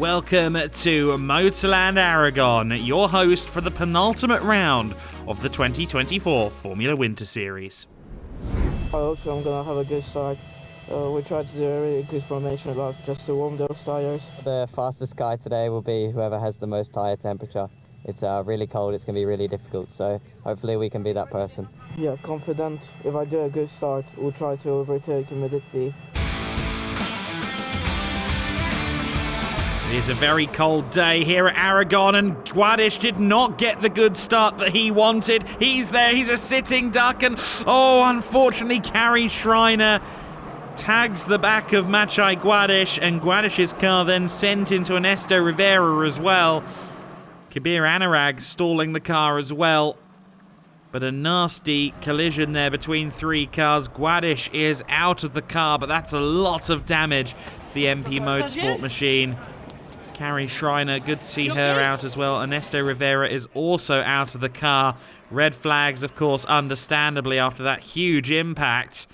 welcome to Motorland Aragon, your host for the penultimate round of the 2024 Formula Winter Series. I hope so. I'm going to have a good start. We tried to do a really good formation lap just to warm those tyres. The fastest guy today will be whoever has the most tyre temperature. It's really cold, it's going to be really difficult, so hopefully we can be that person. Yeah, confident. If I do a good start, we'll try to overtake immediately. It is a very cold day here at Aragon, and Guadish did not get the good start that he wanted. He's there, he's a sitting duck, and unfortunately, Carrie Schreiner tags the back of Machai Guadish, and Guadish's car then sent into Ernesto Rivera as well. Kabir Anurag stalling the car as well. But a nasty collision there between three cars. Guadish is out of the car, but that's a lot of damage to the MP Motorsport machine. Carrie Schreiner, good to see her out as well. Ernesto Rivera is also out of the car. Red flags, of course, understandably after that huge impact.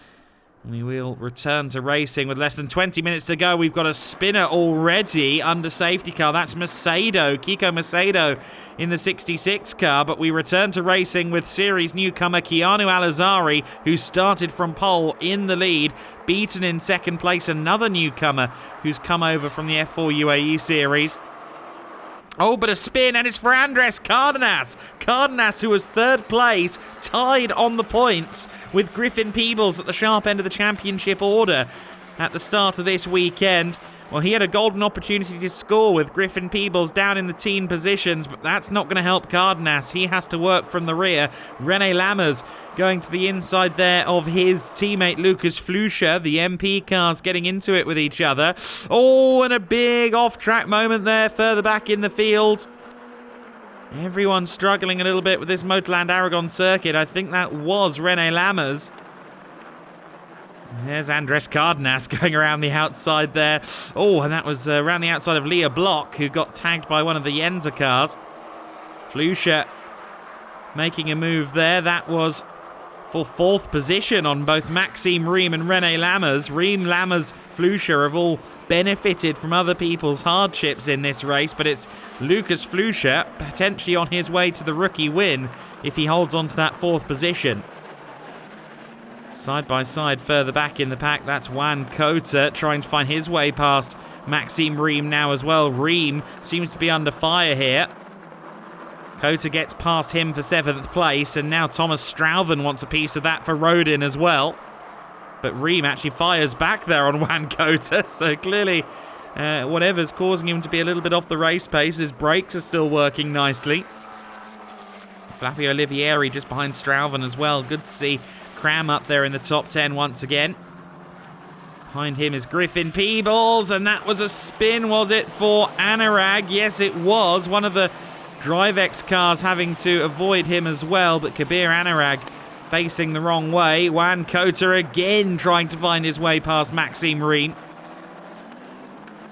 We will return to racing with less than 20 minutes to go. We've got a spinner already under safety car. That's Macedo, Kiko Macedo in the 66 car. But we return to racing with series newcomer Keanu Alizari, who started from pole in the lead. Beaten in second place, another newcomer who's come over from the F4 UAE series. Oh, but a spin, and it's for Andres Cardenas. Cardenas, who was third place, tied on the points with Griffin Peebles at the sharp end of the championship order at the start of this weekend. Well, he had a golden opportunity to score with Griffin Peebles down in the teen positions, but that's not going to help Cardenas. He has to work from the rear. René Lammers going to the inside there of his teammate Lucas Fluscher. The MP cars getting into it with each other. Oh, and a big off-track moment there further back in the field. Everyone struggling a little bit with this Motorland Aragon circuit. I think that was René Lammers. There's Andres Cardenas going around the outside there. Oh, and that was around the outside of Leah Block, who got tagged by one of the Yenza cars. Fluscher making a move there. That was for fourth position on both Maxime Riem and René Lammers. Riem, Lammers, Fluscher have all benefited from other people's hardships in this race, but it's Lucas Fluscher potentially on his way to the rookie win if he holds on to that fourth position. Side by side further back in the pack, that's Juan Cota trying to find his way past Maxime Riem now as well. Riem seems to be under fire here. Cota gets past him for 7th place, and now Thomas Strauven wants a piece of that for Rodin as well. But Riem actually fires back there on Juan Cota, so clearly whatever's causing him to be a little bit off the race pace, his brakes are still working nicely. Flavio Olivieri just behind Strauven as well. Good to see Cram up there in the top 10 once again. Behind him is Griffin Peebles, and that was a spin, was it, for Anurag? Yes, it was. One of the DriveX cars having to avoid him as well, but Kabir Anurag facing the wrong way. Juan Cota again trying to find his way past Maxime Riem.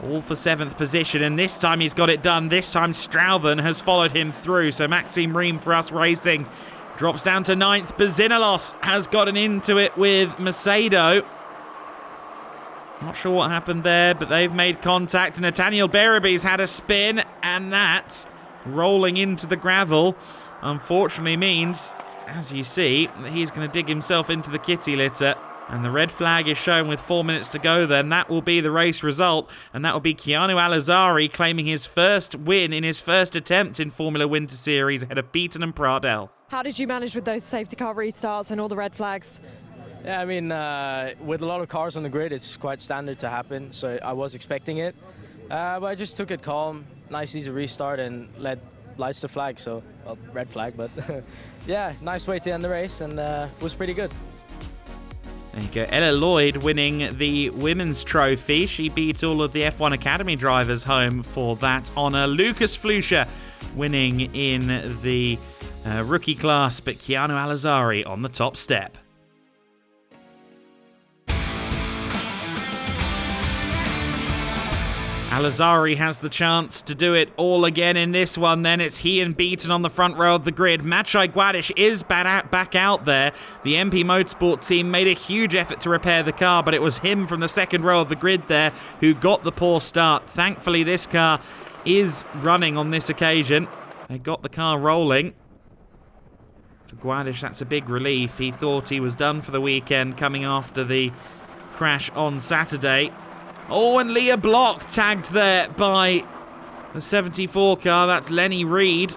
All for 7th position, and this time he's got it done. This time Strauven has followed him through, so Maxime Riem for us racing drops down to 9th. Bazinalos has gotten into it with Macedo. Not sure what happened there, but they've made contact. Nathaniel Beraby's had a spin, and that, rolling into the gravel, unfortunately means, as you see, that he's going to dig himself into the kitty litter. And the red flag is shown with 4 minutes to go then. That will be the race result, and that will be Keanu Alizari claiming his first win in his first attempt in Formula Winter Series ahead of Beaton and Pradell. How did you manage with those safety car restarts and all the red flags? Yeah, I mean, with a lot of cars on the grid, it's quite standard to happen, so I was expecting it. But I just took it calm, nice easy restart, and led lights to flag, so, well, red flag, but yeah, nice way to end the race, and was pretty good. There you go, Ella Lloyd winning the women's trophy. She beat all of the F1 Academy drivers home for that honour. Lucas Fluscher winning in the rookie class, but Keanu Alizari on the top step. Alizari has the chance to do it all again in this one then. It's he and Beaton on the front row of the grid. Maciej Guadiš is back out there. The MP Motorsport team made a huge effort to repair the car, but it was him from the second row of the grid there who got the poor start. Thankfully, this car is running on this occasion. They got the car rolling. For Guadiš, that's a big relief. He thought he was done for the weekend coming after the crash on Saturday. Oh, and Leah Block tagged there by the 74 car. That's Lenny Reed,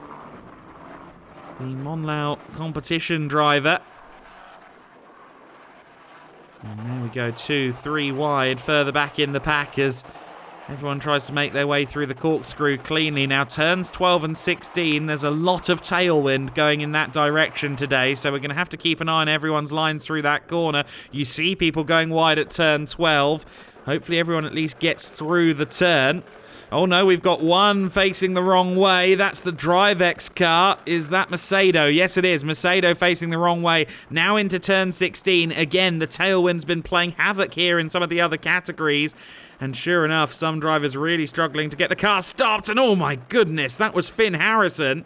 the Monlau competition driver. And there we go, 2, 3 wide, further back in the pack as everyone tries to make their way through the corkscrew cleanly. Now, turns 12 and 16, there's a lot of tailwind going in that direction today, so we're going to have to keep an eye on everyone's lines through that corner. You see people going wide at turn 12. Hopefully everyone at least gets through the turn. Oh no, we've got one facing the wrong way. That's the DriveX car. Is that Macedo? Yes, it is. Macedo facing the wrong way. Now into turn 16. Again, the tailwind's been playing havoc here in some of the other categories. And sure enough, some drivers really struggling to get the car stopped. And oh my goodness, that was Finn Harrison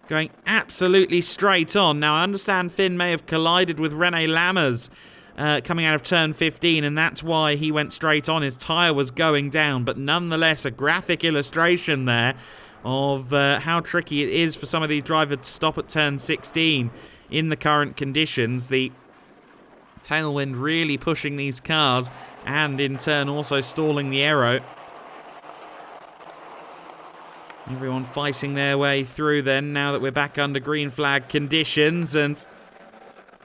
going absolutely straight on. Now, I understand Finn may have collided with Rene Lammers coming out of turn 15, and that's why he went straight on. His tyre was going down, but nonetheless, a graphic illustration there of how tricky it is for some of these drivers to stop at turn 16 in the current conditions. The tailwind really pushing these cars, and in turn also stalling the aero. Everyone fighting their way through then, now that we're back under green flag conditions. And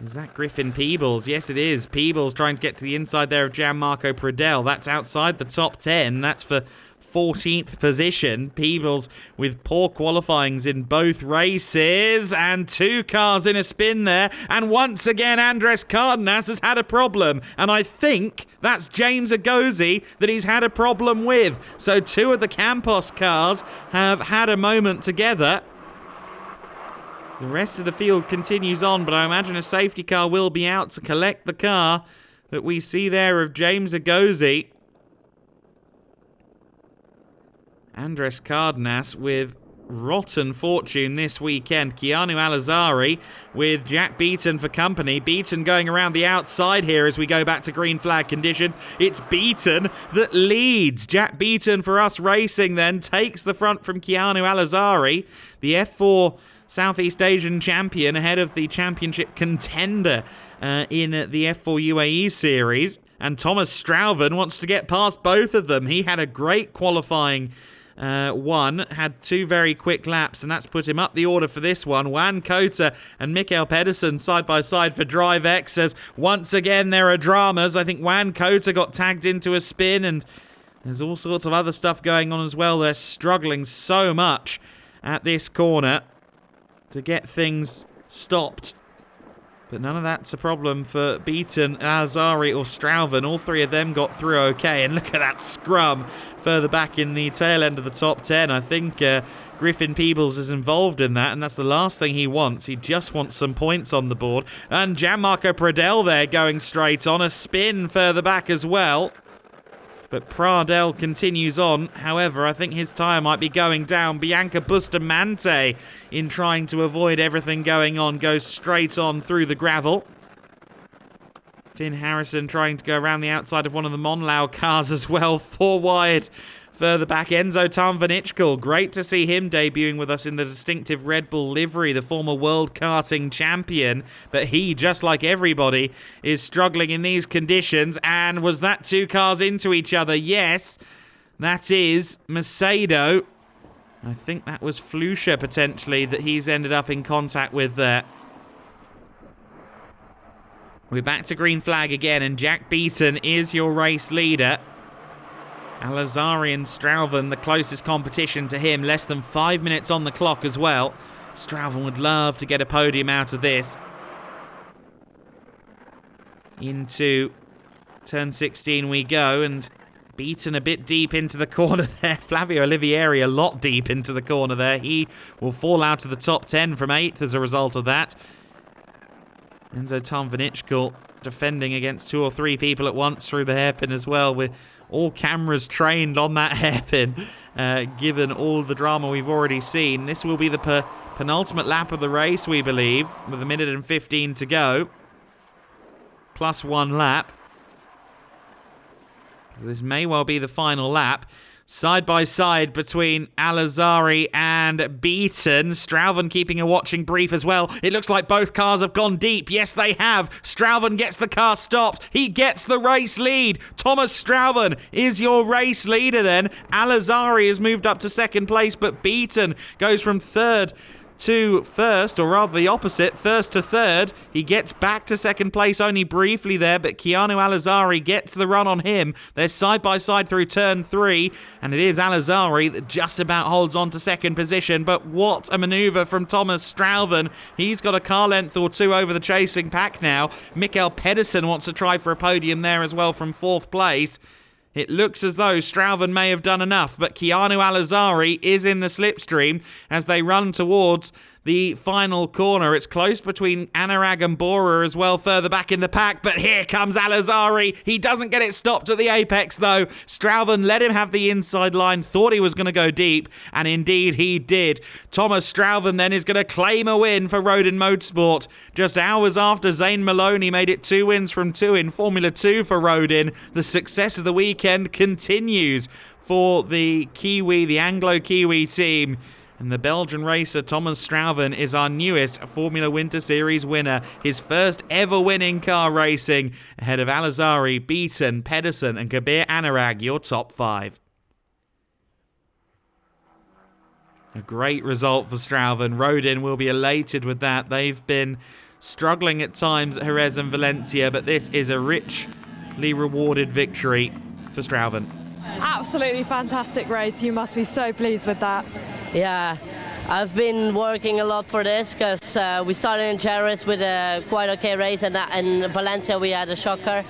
is that Griffin Peebles? Yes, it is. Peebles trying to get to the inside there of Gianmarco Pradell. That's outside the top 10. That's for 14th position. Peebles with poor qualifyings in both races. And 2 cars in a spin there. And once again, Andres Cardenas has had a problem. And I think that's James Agozi that he's had a problem with. So 2 of the Campos cars have had a moment together. The rest of the field continues on, but I imagine a safety car will be out to collect the car that we see there of James Agozi. Andres Cardenas with rotten fortune this weekend. Keanu Alizari with Jack Beaton for company. Beaton going around the outside here as we go back to green flag conditions. It's Beaton that leads. Jack Beaton for Us Racing then takes the front from Keanu Alizari. The F4 Southeast Asian champion ahead of the championship contender in the F4 UAE series. And Thomas Strauven wants to get past both of them. He had a great qualifying one, had 2 very quick laps, and that's put him up the order for this one. Juan Cota and Mikael Pedersen side by side for DriveX, as once again there are dramas. I think Juan Cota got tagged into a spin, and there's all sorts of other stuff going on as well. They're struggling so much at this corner to get things stopped. But none of that's a problem for Beaton, Azari or Strauven. All 3 of them got through okay. And look at that scrum further back in the tail end of the top 10. I think Griffin Peebles is involved in that, and that's the last thing he wants. He just wants some points on the board. And Gianmarco Pradell there going straight on. A spin further back as well. But Pradell continues on. However, I think his tyre might be going down. Bianca Bustamante, in trying to avoid everything going on, goes straight on through the gravel. Finn Harrison trying to go around the outside of one of the Monlau cars as well. 4 wide. Further back, Enzo Tarnvanichkul. Great to see him debuting with us in the distinctive Red Bull livery, the former world karting champion. But he, just like everybody, is struggling in these conditions. And was that 2 cars into each other? Yes, that is Macedo. I think that was Flusha, potentially, that he's ended up in contact with there. We're back to green flag again, and Jack Beaton is your race leader. Alizari and Strauven, the closest competition to him. Less than 5 minutes on the clock as well. Strauven would love to get a podium out of this. Into turn 16 we go, and Beaton a bit deep into the corner there. Flavio Olivieri a lot deep into the corner there. He will fall out of the top 10 from 8th as a result of that. Enzo Tarnvanichkul defending against 2 or 3 people at once through the hairpin as well, with all cameras trained on that hairpin, given all the drama we've already seen. This will be the penultimate lap of the race, we believe, with 1 minute and 15 to go. Plus 1 lap. This may well be the final lap. Side by side between Al-Azhari and Beaton. Strauven keeping a watching brief as well. It looks like both cars have gone deep. Yes, they have. Strauven gets the car stopped. He gets the race lead. Thomas Strauven is your race leader then. Al-Azhari has moved up to second place, but Beaton goes from third to first, or rather the opposite, first to third. He gets back to second place only briefly there, but Keanu Al-Azhari gets the run on him. They're side by side through turn 3, and it is Al-Azhari that just about holds on to second position. But what a maneuver from Thomas Strauven. He's got a car length or two over the chasing pack now. Mikael Pedersen wants to try for a podium there as well from fourth place. It looks as though Strauven may have done enough, but Keanu Al-Azhari is in the slipstream as they run towards the final corner. It's close between Anurag and Bora as well, further back in the pack, but here comes Al-Azhari. He doesn't get it stopped at the apex, though. Strauven let him have the inside line, thought he was going to go deep, and indeed he did. Thomas Strauven then is going to claim a win for Rodin Motorsport. Just hours after Zane Maloney made it 2 wins from 2 in Formula 2 for Rodin, the success of the weekend continues for the Kiwi, the Anglo-Kiwi team. And the Belgian racer Thomas Strauven is our newest Formula Winter Series winner. His first ever win in car racing, ahead of Al-Azhari, Beaton, Pedersen and Kabir Anurag, your top 5. A great result for Strauven. Rodin will be elated with that. They've been struggling at times at Jerez and Valencia, but this is a richly rewarded victory for Strauven. Absolutely fantastic race. You must be so pleased with that. Yeah, I've been working a lot for this because we started in JEREZ with a quite okay race, and in Valencia we had a shocker.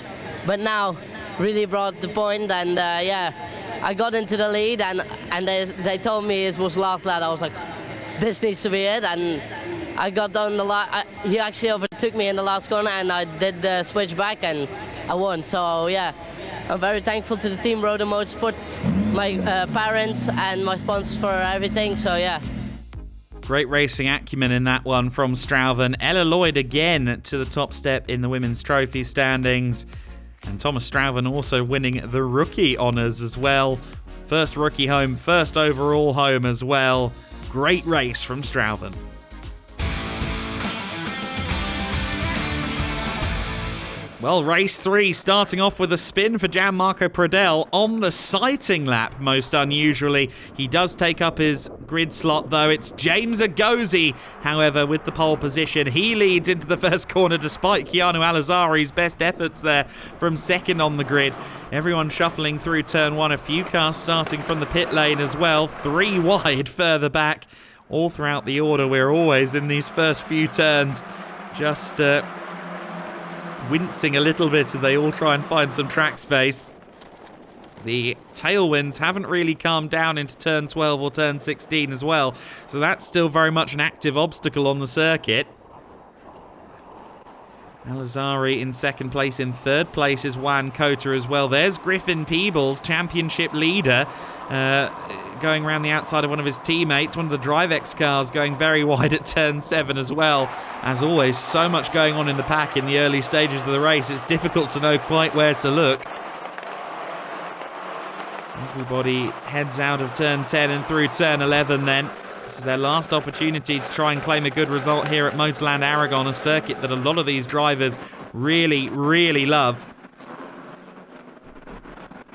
But now, really brought the point, and yeah, I got into the lead, and they told me it was last lap. I was like, this needs to be it, and I got down the last. He actually overtook me in the last corner, and I did the switch back, and I won. So yeah, I'm very thankful to the team Rodin Motorsport, my parents and my sponsors for everything, so yeah. Great racing acumen in that one from Strauven. Ella Lloyd again to the top step in the women's trophy standings. And Thomas Strauven also winning the rookie honours as well. First rookie home, first overall home as well. Great race from Strauven. Well, race 3 starting off with a spin for Gianmarco Pradel on the sighting lap, most unusually. He does take up his grid slot, though. It's James Agozi, however, with the pole position. He leads into the first corner despite Keanu Al-Azhari's best efforts there from second on the grid. Everyone shuffling through turn 1. A few cars starting from the pit lane as well. 3 wide further back. All throughout the order, we're always in these first few turns just wincing a little bit as they all try and find some track space. The tailwinds haven't really calmed down into turn 12 or turn 16 as well, so that's still very much an active obstacle on the circuit. Al-Azhari in second place. In third place is Juan Cota as well. There's Griffin Peebles, championship leader, going around the outside of one of his teammates. One of the DriveX cars going very wide at turn 7 as well. As always, so much going on in the pack in the early stages of the race. It's difficult to know quite where to look. Everybody heads out of turn 10 and through turn 11 then. This is their last opportunity to try and claim a good result here at Motorland Aragon, a circuit that a lot of these drivers really, really love.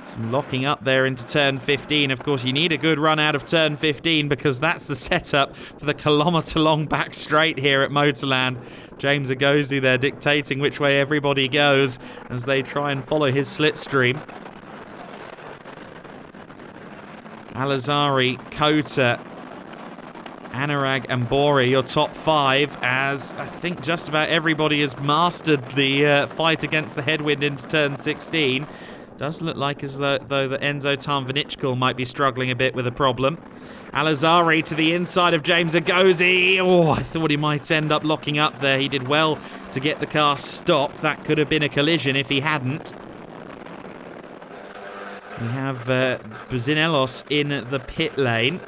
Some locking up there into turn 15. Of course, you need a good run out of turn 15 because that's the setup for the kilometre-long back straight here at Motorland. James Agozi there dictating which way everybody goes as they try and follow his slipstream. Al-Azhari, Cota, Anurag and Bori, your top 5, as I think just about everybody has mastered the fight against the headwind into turn 16. Does look like as though the Enzo Tarnvinichkul might be struggling a bit with a problem. Al-Azhari to the inside of James Agozi. Oh, I thought he might end up locking up there. He did well to get the car stopped. That could have been a collision if he hadn't. We have Buzinelos in the pit lane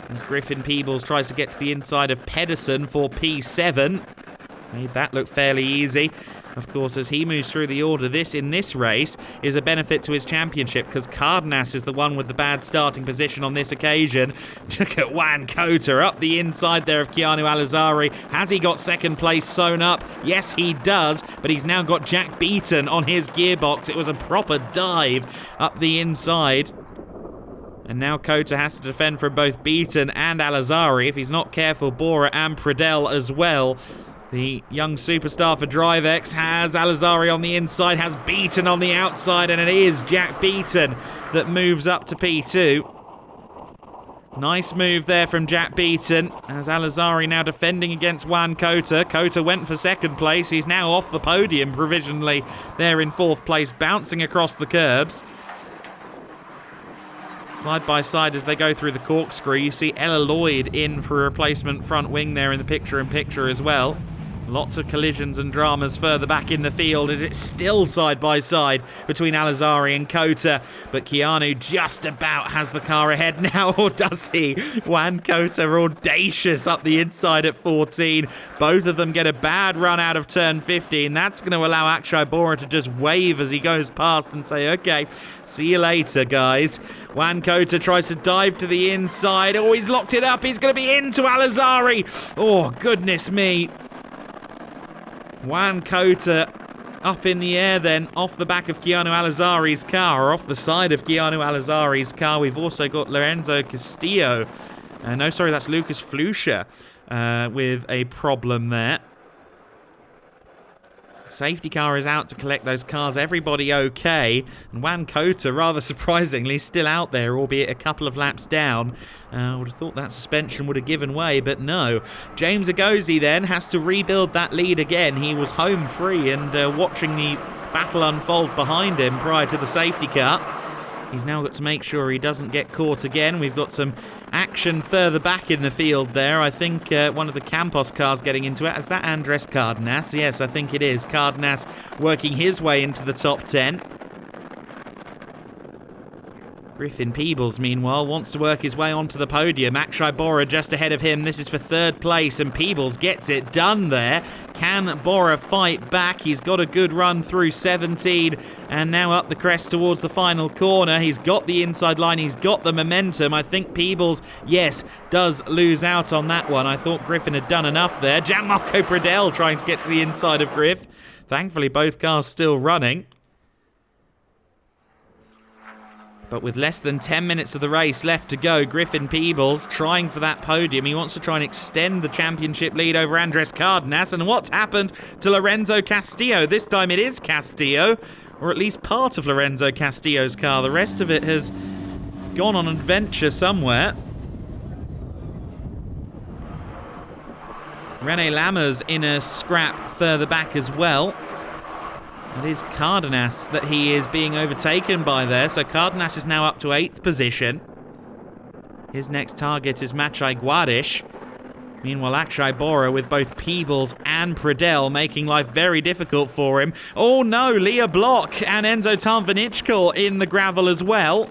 as Griffin Peebles tries to get to the inside of Pedersen for P7. Made that look fairly easy. Of course, as he moves through the order, in this race is a benefit to his championship because Cardenas is the one with the bad starting position on this occasion. Look at Juan Cota up the inside there of Keanu Alizari. Has he got second place sewn up? Yes, he does, but he's now got Jack Beaton on his gearbox. It was a proper dive up the inside. And now Cota has to defend from both Beaton and Alizari. If he's not careful, Bora and Pradell as well. The young superstar for DriveX has Alizari on the inside, has Beaton on the outside, and it is Jack Beaton that moves up to P2. Nice move there from Jack Beaton, as Alizari now defending against Juan Cota. Cota went for second place. He's now off the podium provisionally there in fourth place, bouncing across the curbs. Side by side as they go through the corkscrew, you see Ella Lloyd in for a replacement front wing there in the picture-in-picture as well. Lots of collisions and dramas further back in the field as it's still side by side between Alizari and Cota. But Keanu just about has the car ahead now, or does he? Juan Cota audacious up the inside at 14. Both of them get a bad run out of turn 15. That's going to allow Akshay Bora to just wave as he goes past and say, okay, see you later, guys. Juan Cota tries to dive to the inside. Oh, he's locked it up. He's going to be into Alizari. Oh, goodness me. Juan Cota up in the air then, off the back of Keanu Alizari's car, or off the side of Keanu Alizari's car. We've also got Lorenzo Castillo. No, sorry, that's Lucas Flusha with a problem there. Safety car is out to collect those cars. Everybody okay. And Juan Cota, rather surprisingly, still out there, albeit a couple of laps down. I would have thought that suspension would have given way, but no. James Agozi then has to rebuild that lead again. He was home free and watching the battle unfold behind him prior to the safety car. He's now got to make sure he doesn't get caught again. We've got some action further back in the field there. I think one of the Campos cars getting into it. Is that Andres Cardenas? Yes, I think it is. Cardenas working his way into the top 10. Griffin Peebles, meanwhile, wants to work his way onto the podium. Akshay Bora just ahead of him. This is for third place, and Peebles gets it done there. Can Bora fight back? He's got a good run through 17, and now up the crest towards the final corner. He's got the inside line. He's got the momentum. I think Peebles, yes, does lose out on that one. I thought Griffin had done enough there. Gianmarco Pradell trying to get to the inside of Griff. Thankfully, both cars still running. But with less than 10 minutes of the race left to go, Griffin Peebles trying for that podium. He wants to try and extend the championship lead over Andres Cardenas. And what's happened to Lorenzo Castillo? This time it is Castillo, or at least part of Lorenzo Castillo's car. The rest of it has gone on adventure somewhere. Rene Lammers in a scrap further back as well. It is Cardenas that he is being overtaken by there. So Cardenas is now up to 8th position. His next target is Maciej Guadish. Meanwhile, Akshay Bora with both Peebles and Pradell making life very difficult for him. Oh no, Leah Block and Enzo Tarnvanichkal in the gravel as well.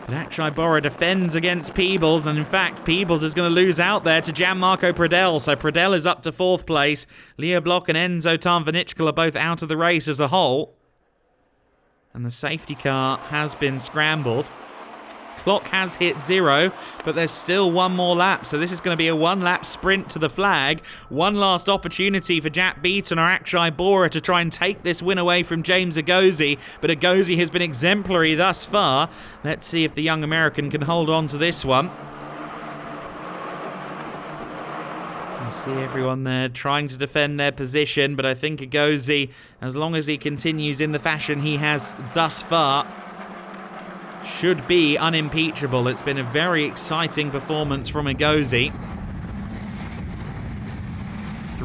But Akshay Bora defends against Peebles, and in fact, Peebles is going to lose out there to Gianmarco Pradell. So Pradell is up to 4th place. Leah Block and Enzo Tarnvanichkal are both out of the race as a whole. And the safety car has been scrambled. Clock has hit 0, but there's still one more lap. So this is going to be a one-lap sprint to the flag. One last opportunity for Jack Beaton or Akshay Bora to try and take this win away from James Agozi. But Agozi has been exemplary thus far. Let's see if the young American can hold on to this one. You see everyone there trying to defend their position, but I think Agozi, as long as he continues in the fashion he has thus far, should be unimpeachable. It's been a very exciting performance from Agozi.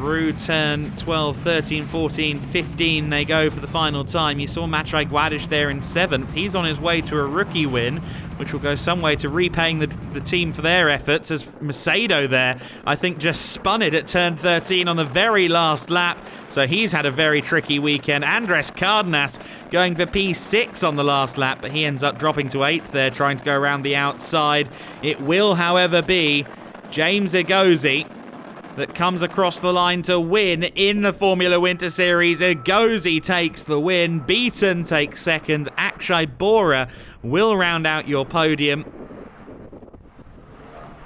through turn 12, 13, 14, 15 they go for the final time. You saw Maciej Guadiš there in 7th. He's on his way to a rookie win, which will go some way to repaying the team for their efforts, as Macedo there, I think, just spun it at turn 13 on the very last lap. So he's had a very tricky weekend. Andrés Cardenas going for P6 on the last lap, but he ends up dropping to 8th there, trying to go around the outside. It will, however, be James Egozi that comes across the line to win in the Formula Winter Series. Egozi takes the win. Beaton takes second. Akshay Bora will round out your podium.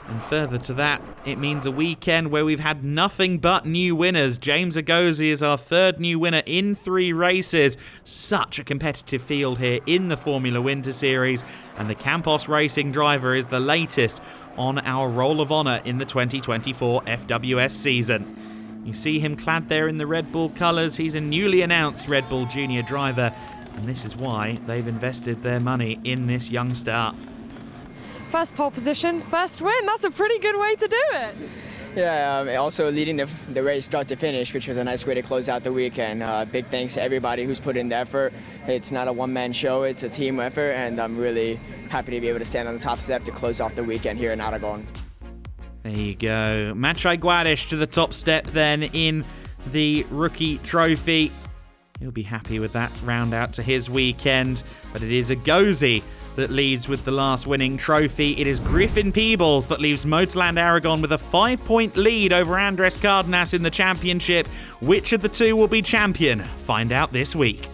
And further to that, it means a weekend where we've had nothing but new winners. James Egozi is our 3rd new winner in 3 races. Such a competitive field here in the Formula Winter Series. And the Campos Racing driver is the latest on our Roll of Honour in the 2024 FWS season. You see him clad there in the Red Bull colours. He's a newly announced Red Bull Junior driver, and this is why they've invested their money in this young star. First pole position, first win. That's a pretty good way to do it. Yeah, also leading the race start to finish, which was a nice way to close out the weekend. Big thanks to everybody who's put in the effort. It's not a one-man show, it's a team effort, and I'm really happy to be able to stand on the top step to close off the weekend here in Aragón. There you go. Maciej Guadiš to the top step then in the rookie trophy. He'll be happy with that round out to his weekend, but it is Egozi that leads with the last winning trophy. It is Griffin Peebles that leaves Motorland Aragón with a 5-point lead over Andrés Cardenas in the championship. Which of the two will be champion? Find out this week.